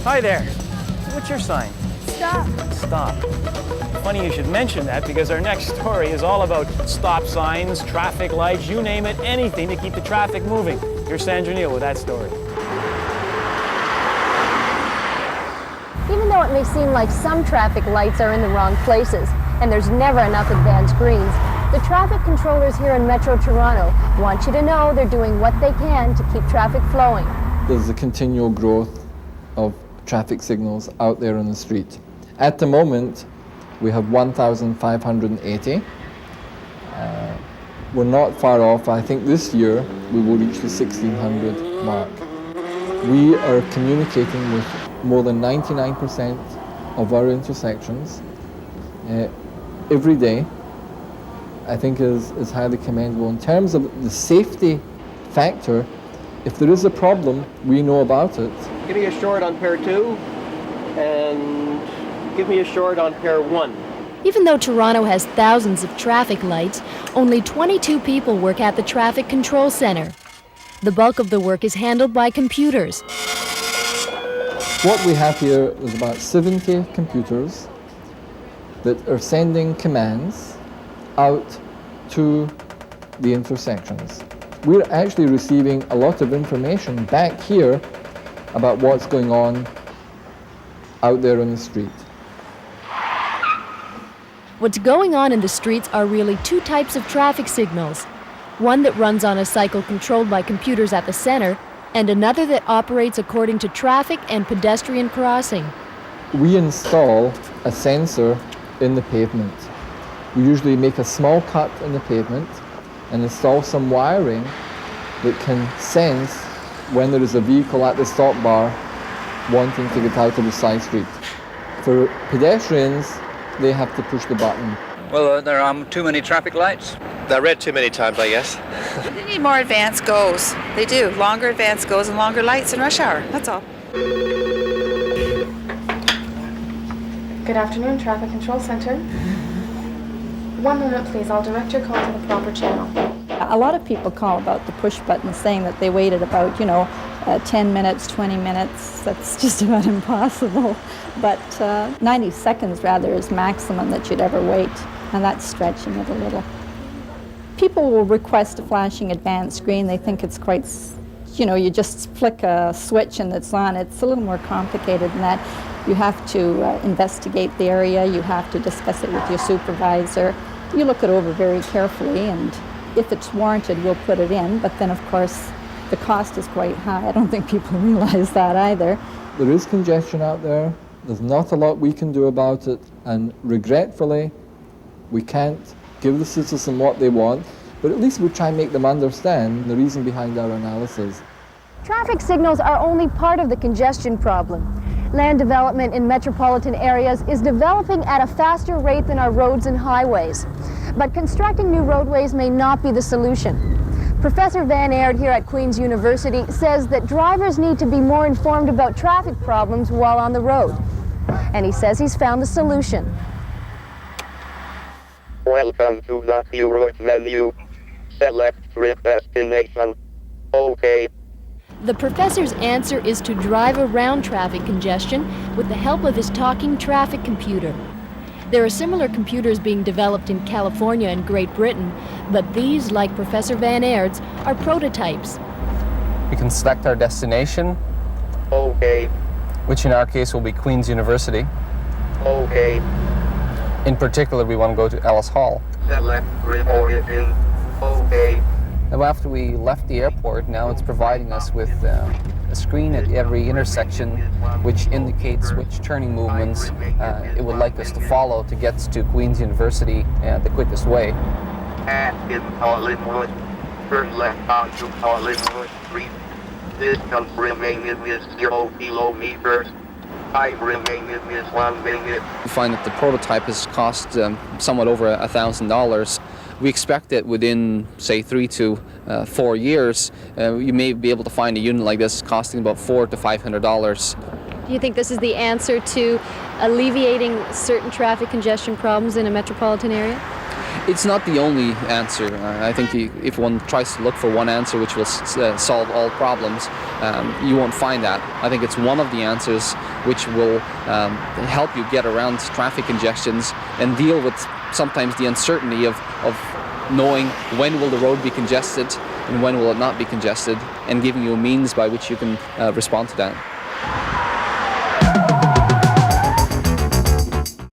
Hi there. What's your sign? Stop. Stop. Funny you should mention that because our next story is all about stop signs, traffic lights, you name it, anything to keep the traffic moving. Here's Sandra Neal with that story. Even though it may seem like some traffic lights are in the wrong places and there's never enough advanced greens, the traffic controllers here in Metro Toronto want you to know they're doing what they can to keep traffic flowing. There's a continual growth of traffic signals out there on the street. At the moment, we have 1,580. We're not far off. I think this year we will reach the 1,600 mark. We are communicating with more than 99% of our intersections every day. I think is highly commendable. In terms of the safety factor, if there is a problem, we know about it. Give me a short on pair 2 and give me a short on pair 1. Even though Toronto has thousands of traffic lights, only 22 people work at the Traffic Control Centre. The bulk of the work is handled by computers. What we have here is about 70 computers that are sending commands out to the intersections. We're actually receiving a lot of information back here about what's going on out there on the street. What's going on in the streets are really two types of traffic signals. One that runs on a cycle controlled by computers at the center, and another that operates according to traffic and pedestrian crossing. We install a sensor in the pavement. We usually make a small cut in the pavement and install some wiring that can sense when there is a vehicle at the stop bar wanting to get out of the side street. For pedestrians, they have to push the button. Well, there are too many traffic lights. They're red too many times, I guess. They need more advanced goes. They do. Longer advanced goes and longer lights in rush hour. That's all. Good afternoon, Traffic Control Centre. 1 moment, please. I'll direct your call to the proper channel. A lot of people call about the push button, saying that they waited about, 10 minutes, 20 minutes. That's just about impossible. But 90 seconds, rather, is maximum that you'd ever wait, and that's stretching it a little. People will request a flashing advanced screen. They think it's quite, you just flick a switch and it's on. It's a little more complicated than that. You have to investigate the area. You have to discuss it with your supervisor. You look it over very carefully, and if it's warranted, we'll put it in. But then, of course, the cost is quite high. I don't think people realize that either. There is congestion out there. There's not a lot we can do about it, and regretfully, we can't give the citizen what they want, but at least we try and make them understand the reason behind our analysis. Traffic signals are only part of the congestion problem. Land development in metropolitan areas is developing at a faster rate than our roads and highways. But constructing new roadways may not be the solution. Professor Van Aert here at Queen's University says that drivers need to be more informed about traffic problems while on the road. And he says he's found the solution. Welcome to the Europe menu. Select trip destination. OK. The professor's answer is to drive around traffic congestion with the help of his talking traffic computer. There are similar computers being developed in California and Great Britain, but these, like Professor Van Aert's, are prototypes. We can select our destination, OK. Which in our case will be Queen's University. OK. In particular, we want to go to Ellis Hall. Select trip origin. OK. Now, after we left the airport, now it's providing us with a screen at every intersection which indicates which turning movements it would like us to follow to get to Queen's University the quickest way. And in Hollywood, turn left onto Hollywood Street. Distance remaining is 0 kilometers. Time remaining is 1 minute. We find that the prototype has cost somewhat over $1,000. We expect that within, say, 3 to 4 years, you may be able to find a unit like this costing about $400 to $500. Do you think this is the answer to alleviating certain traffic congestion problems in a metropolitan area? It's not the only answer. I think if one tries to look for one answer which will solve all problems, you won't find that. I think it's one of the answers which will help you get around traffic congestions and deal with sometimes the uncertainty of knowing when will the road be congested and when will it not be congested, and giving you a means by which you can respond to that.